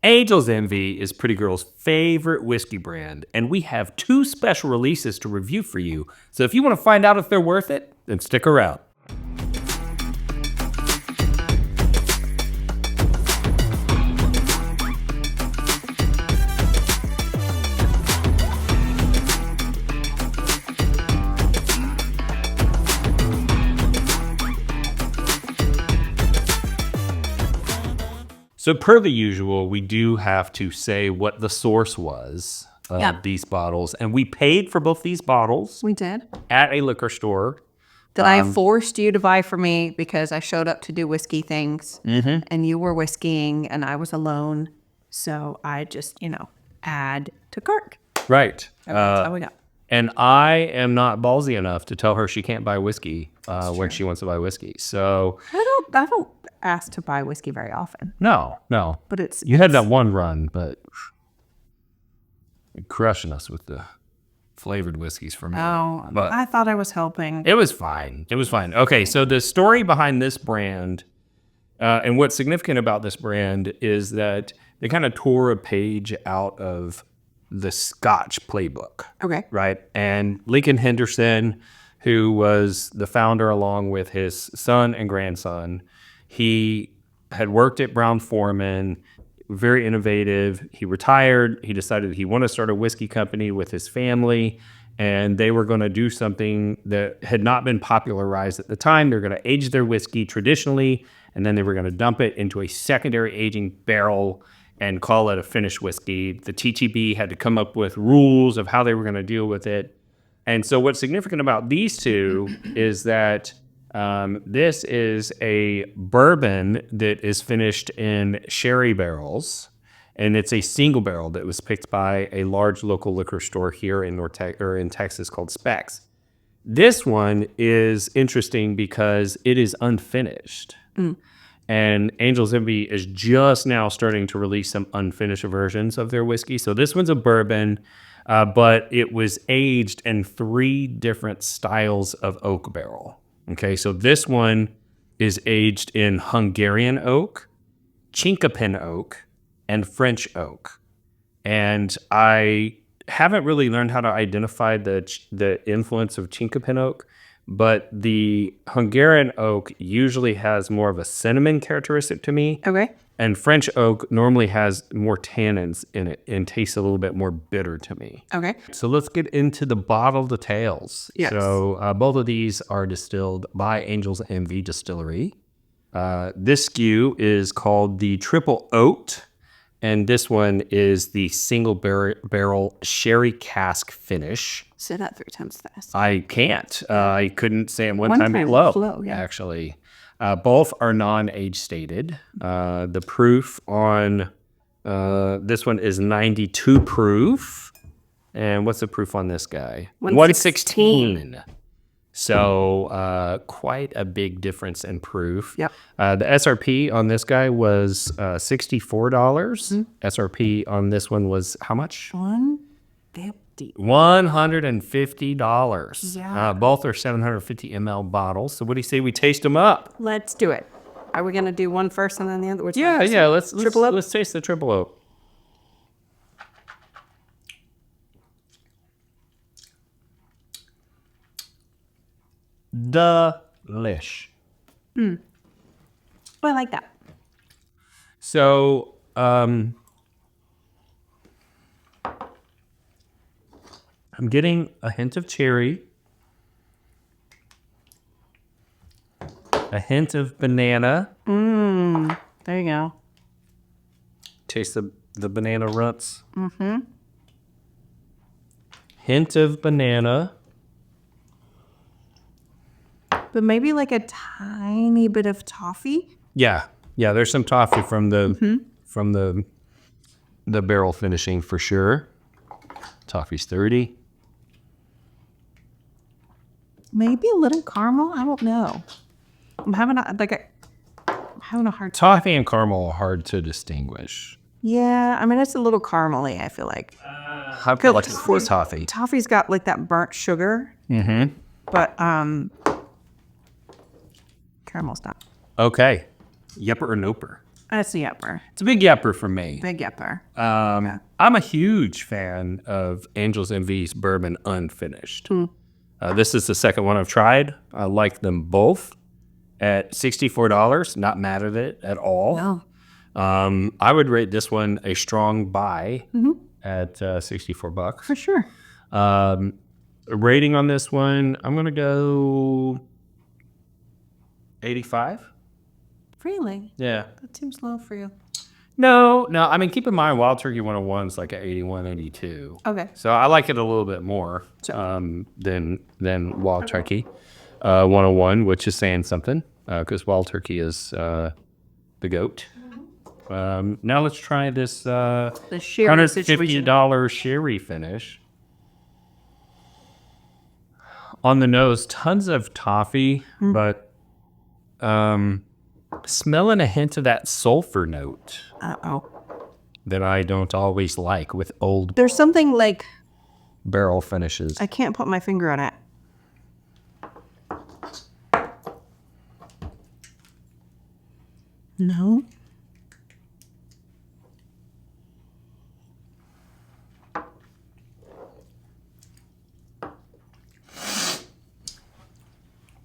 Angel's Envy is Pretty Girl's favorite whiskey brand, and we have 2 special releases to review for you. So if you want to find out if they're worth it, then stick around. So per the usual, we do have to say what the source was of these bottles. And we paid for both these bottles. We did. At a liquor store. That I forced you to buy for me because I showed up to do whiskey things. Mm-hmm. And you were whiskeying and I was alone. So I just, add to cart. Right. That's how we got. And I am not ballsy enough to tell her she can't buy whiskey when she wants to buy whiskey. So I don't ask to buy whiskey very often. No. But you had that one run, but you're crushing us with the flavored whiskeys for me. Oh, but I thought I was helping. It was fine. Okay, so the story behind this brand, and what's significant about this brand is that they kind of tore a page out of the Scotch playbook. Okay. Right? And Lincoln Henderson, who was the founder along with his son and grandson, he had worked at Brown-Forman, very innovative. He retired. He decided he wanted to start a whiskey company with his family, and they were going to do something that had not been popularized at the time. They're going to age their whiskey traditionally, and then they were going to dump it into a secondary aging barrel and call it a finished whiskey. The TTB had to come up with rules of how they were going to deal with it. And so what's significant about these two is that this is a bourbon that is finished in sherry barrels, and it's a single barrel that was picked by a large local liquor store here in in Texas called Specs. This one is interesting because it is unfinished. And Angel's Envy is just now starting to release some unfinished versions of their whiskey. So this one's a bourbon, but it was aged in 3 different styles of oak barrel. Okay, so this one is aged in Hungarian oak, Chinkapin oak, and French oak. And I haven't really learned how to identify the influence of Chinkapin oak, but the Hungarian oak usually has more of a cinnamon characteristic to me. Okay. And French oak normally has more tannins in it and tastes a little bit more bitter to me. Okay. So let's get into the bottle details. Yes. So both of these are distilled by Angel's Envy Distillery. This SKU is called the Triple Oaked, and this one is the single barrel sherry cask finish. Say that 3 times fast. I can't. I couldn't say it one time slow, yeah. Actually. Both are non-age stated. The proof on this one is 92 proof. And what's the proof on this guy? 116. So quite a big difference in proof. Yep. The SRP on this guy was $64. SRP on this one was how much? $150. Yeah. Both are 750 ml bottles. So what do you say we taste them up? Let's do it. Are we going to do one first and then the other? Let's Triple Oak? Let's taste the Triple Oak. Delish. I like that. So, I'm getting a hint of cherry, a hint of banana. There you go. Taste the banana runts. Hint of banana. But maybe like a tiny bit of toffee. Yeah, there's some toffee from the barrel finishing for sure. Toffee's 30. Maybe a little caramel. I don't know. I'm having a hard time. Toffee and caramel are hard to distinguish. Yeah, I mean it's a little caramely. I feel like. I feel like it's for toffee. Toffee's got like that burnt sugar. But caramel's not. Okay. Yepper or noper? That's a yepper. It's a big yepper for me. Big yepper. I'm a huge fan of Angel's Envy's bourbon unfinished. This is the second one I've tried. I like them both at $64. Not mad at it at all. No. I would rate this one a strong buy at $64. For sure. Rating on this one, I'm going to go 85. Really? Yeah. That seems low for you. No. I mean, keep in mind, Wild Turkey 101 is like an 81, 82. Okay. So I like it a little bit more than Wild Turkey 101, which is saying something because Wild Turkey is the goat. Now let's try this The sherry situation. $150 sherry finish. On the nose, tons of toffee, but smelling a hint of that sulfur note Uh-oh. that I don't always like with old There's something like, barrel finishes. I can't put my finger on it. No.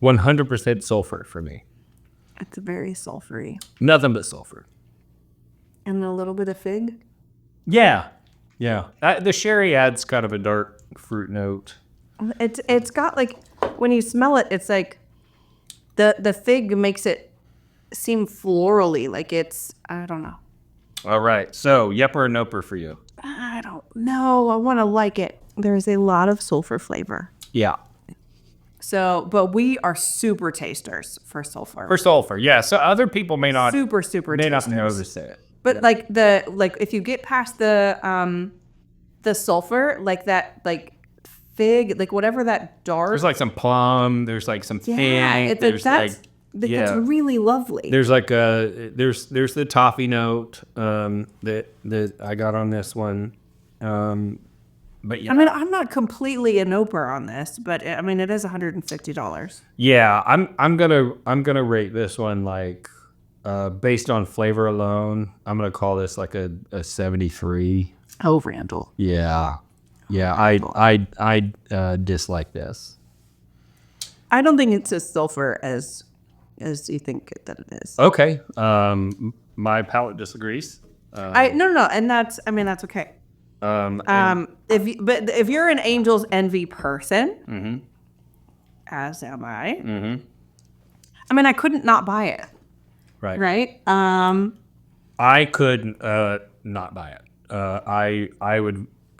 %100% sulfur for me. It's very sulfury. Nothing but sulfur. And a little bit of fig. Yeah. The sherry adds kind of a dark fruit note. It's got like, when you smell it, it's like the fig makes it seem florally, like it's, I don't know. All right. So, yepper or noper for you? I don't know. I want to like it. There's a lot of sulfur flavor. Yeah. So, but we are super tasters for sulfur. For sulfur, yeah. So other people may not super may not tasters. notice it. But like if you get past the sulfur, like that, like fig, like whatever that dark. There's like some plum. There's like some fig. That's really lovely. There's like there's the toffee note that I got on this one. But yeah. I mean, I'm not completely a noper on this, but I mean, it is $150. Yeah, I'm gonna rate this one like based on flavor alone. I'm gonna call this like a 73. Oh, Randall. Yeah. I dislike this. I don't think it's as sulfur as you think that it is. Okay. My palate disagrees. No, and that's okay. If you're an Angel's Envy person, as am I. I mean, I couldn't not buy it. Right. I could not buy it.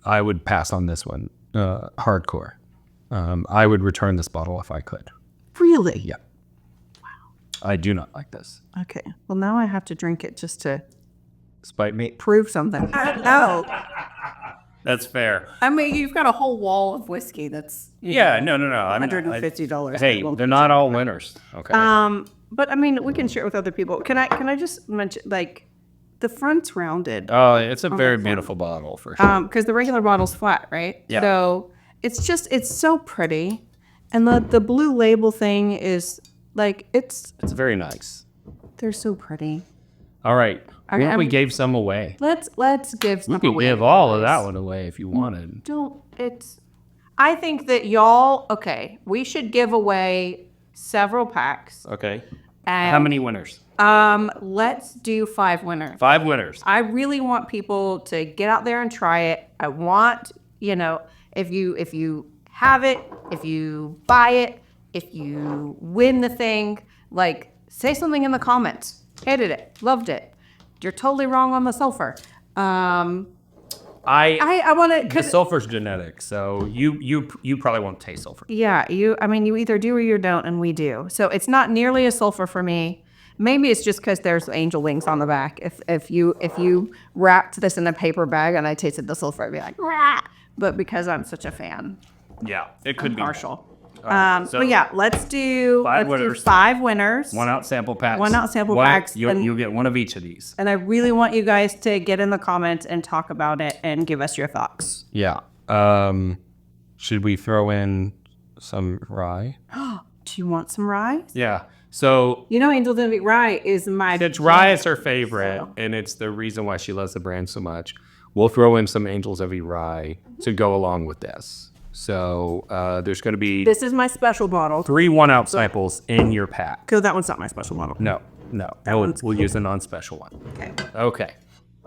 I would pass on this one. Hardcore. I would return this bottle if I could. Really? Yeah. Wow. I do not like this. Okay. Well, now I have to drink it just to spite me. Prove something. No. That's fair. I mean, you've got a whole wall of whiskey that's No. $150. Hey, they're not all winners. Okay. But I mean, we can share it with other people. Can I just mention, like, the front's rounded. Oh, it's a very beautiful bottle for sure. Because the regular bottle's flat, right? Yeah. So it's so pretty, and the blue label thing is like it's very nice. They're so pretty. All right. We gave some away. Let's give some away. We could give all of that one away if you wanted. I think that we should give away several packs. Okay. How many winners? Let's do 5 winners. 5 winners. I really want people to get out there and try it. I want, if you have it, if you buy it, if you win the thing, like, say something in the comments. Hated it, loved it. You're totally wrong on the sulfur. I want to. The sulfur's genetic, so you probably won't taste sulfur. Yeah, you either do or you don't, and we do. So it's not nearly as sulfur for me. Maybe it's just because there's angel wings on the back. If you wrapped this in a paper bag and I tasted the sulfur, I'd be like, rah! But because I'm such a fan. Yeah, it could be partial. Right, but yeah, let's do 5 winners. 1 ounce sample packs. 1 ounce sample packs. You'll get one of each of these. And I really want you guys to get in the comments and talk about it and give us your thoughts. Yeah. Should we throw in some rye? Do you want some rye? Yeah. So You know, Angel's Envy Rye is my. since rye is her favorite, and it's the reason why she loves the brand so much, we'll throw in some Angels Envy Rye to go along with this. So there's going to be This is my special bottle. 3 1-ounce samples in your pack. Because that one's not my special bottle. No. We'll use a non-special one. Okay. Okay.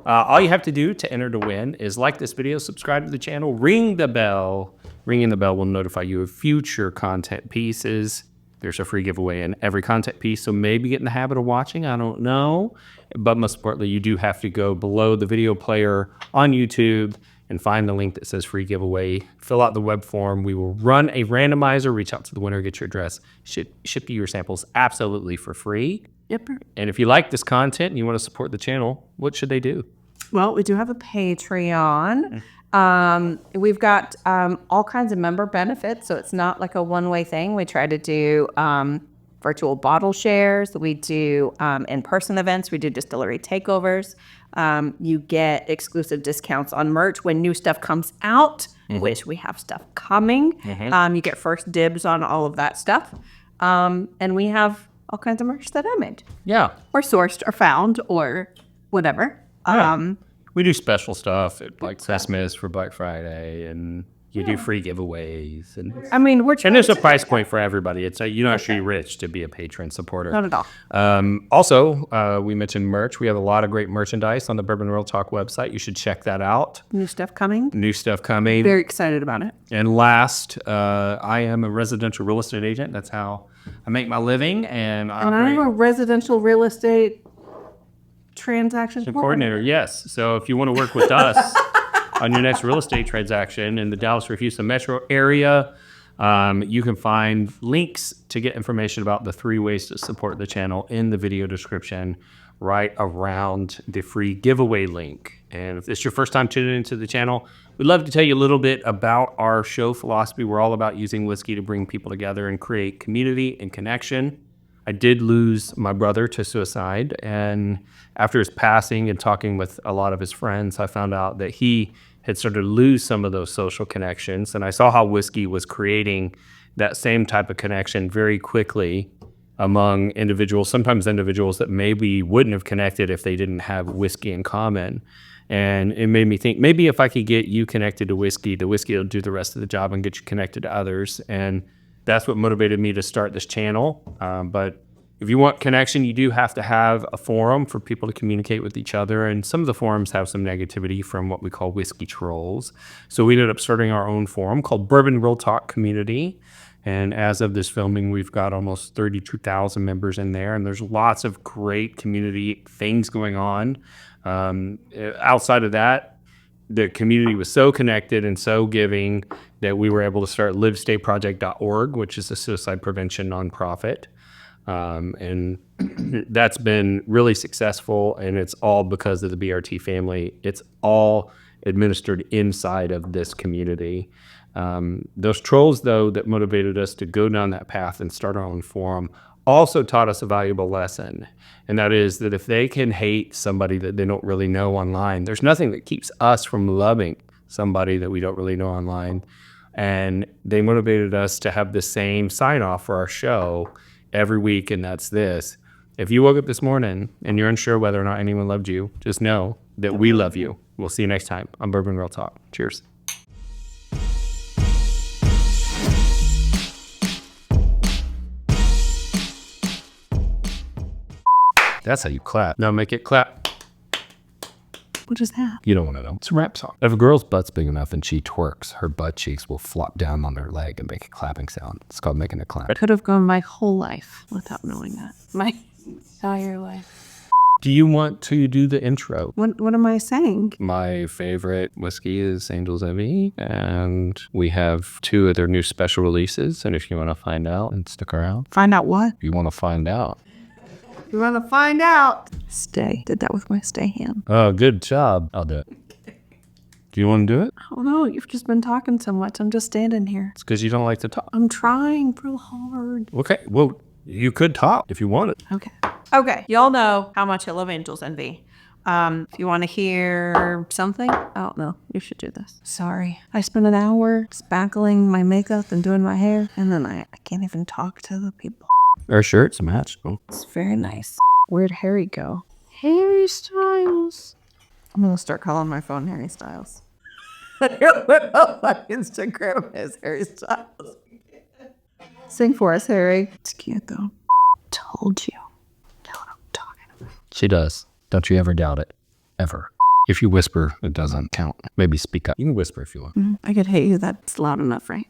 All you have to do to enter to win is like this video, subscribe to the channel, ring the bell. Ringing the bell will notify you of future content pieces. There's a free giveaway in every content piece, so maybe get in the habit of watching. I don't know. But most importantly, you do have to go below the video player on YouTube and find the link that says free giveaway. Fill out the web form. We will run a randomizer, reach out to the winner, get your address, ship you your samples absolutely for free. Yep. And if you like this content and you want to support the channel, what should they do? Well, we do have a Patreon. We've got all kinds of member benefits, so it's not like a one-way thing. We try to do virtual bottle shares. We do in-person events. We do distillery takeovers. You get exclusive discounts on merch when new stuff comes out, which we have stuff coming. You get first dibs on all of that stuff. And we have all kinds of merch that I made. Yeah. Or sourced or found or whatever. We do special stuff at like Christmas for Black Friday, and you do free giveaways. And I mean, and there's a price point for everybody. It's you don't have to be rich to be a patron supporter. Not at all. Also, we mentioned merch. We have a lot of great merchandise on the Bourbon Real Talk website. You should check that out. New stuff coming. New stuff coming. Very excited about it. And last, I am a residential real estate agent. That's how I make my living. And I'm a residential real estate transaction coordinator. Yes. So if you want to work with us on your next real estate transaction in the Dallas or Houston metro area, you can find links to get information about the 3 ways to support the channel in the video description right around the free giveaway link. And if it's your first time tuning into the channel, we'd love to tell you a little bit about our show philosophy. We're all about using whiskey to bring people together and create community and connection. I did lose my brother to suicide, and after his passing and talking with a lot of his friends, I found out that he had started to lose some of those social connections, and I saw how whiskey was creating that same type of connection very quickly among individuals, sometimes individuals that maybe wouldn't have connected if they didn't have whiskey in common. And it made me think, maybe if I could get you connected to whiskey, the whiskey will do the rest of the job and get you connected to others. And that's what motivated me to start this channel. But if you want connection, you do have to have a forum for people to communicate with each other. And some of the forums have some negativity from what we call whiskey trolls. So we ended up starting our own forum called Bourbon Real Talk Community. And as of this filming, we've got almost 32,000 members in there. And there's lots of great community things going on. Outside of that, the community was so connected and so giving that we were able to start livestayproject.org, which is a suicide prevention nonprofit. And that's been really successful, and it's all because of the BRT family. It's all administered inside of this community. Those trolls, though, that motivated us to go down that path and start our own forum also taught us a valuable lesson. And that is that if they can hate somebody that they don't really know online, there's nothing that keeps us from loving somebody that we don't really know online. And they motivated us to have the same sign off for our show every week, and that's this. If you woke up this morning and you're unsure whether or not anyone loved you, just know that we love you. We'll see you next time on Bourbon Real Talk. Cheers. That's how you clap. Now make it clap. What is that? You don't want to know. It's a rap song. If a girl's butt's big enough and she twerks, her butt cheeks will flop down on her leg and make a clapping sound. It's called making a clap. I could have gone my whole life without knowing that. My entire life. Do you want to do the intro? What am I saying? My favorite whiskey is Angel's Envy, and we have 2 of their new special releases. And if you want to find out, and stick around. Find out what? If you want to find out. You want to find out? Stay. Did that with my stay hand. Oh, good job. I'll do it. Do you want to do it? Oh no, you've just been talking so much. I'm just standing here. It's because you don't like to talk. I'm trying real hard. Okay, well, you could talk if you wanted. Okay. Y'all know how much I love Angel's Envy. If you want to hear something, oh no, you should do this. Sorry. I spent an hour spackling my makeup and doing my hair, and then I can't even talk to the people. Our shirts match. Oh. It's very nice. Where'd Harry go? Harry Styles. I'm gonna start calling my phone Harry Styles. On Instagram is Harry Styles. Sing for us, Harry. It's cute though. Told you. Know what I'm talking about. She does. Don't you ever doubt it. Ever. If you whisper, it doesn't count. Maybe speak up. You can whisper if you want. I could hate you. That's loud enough, right?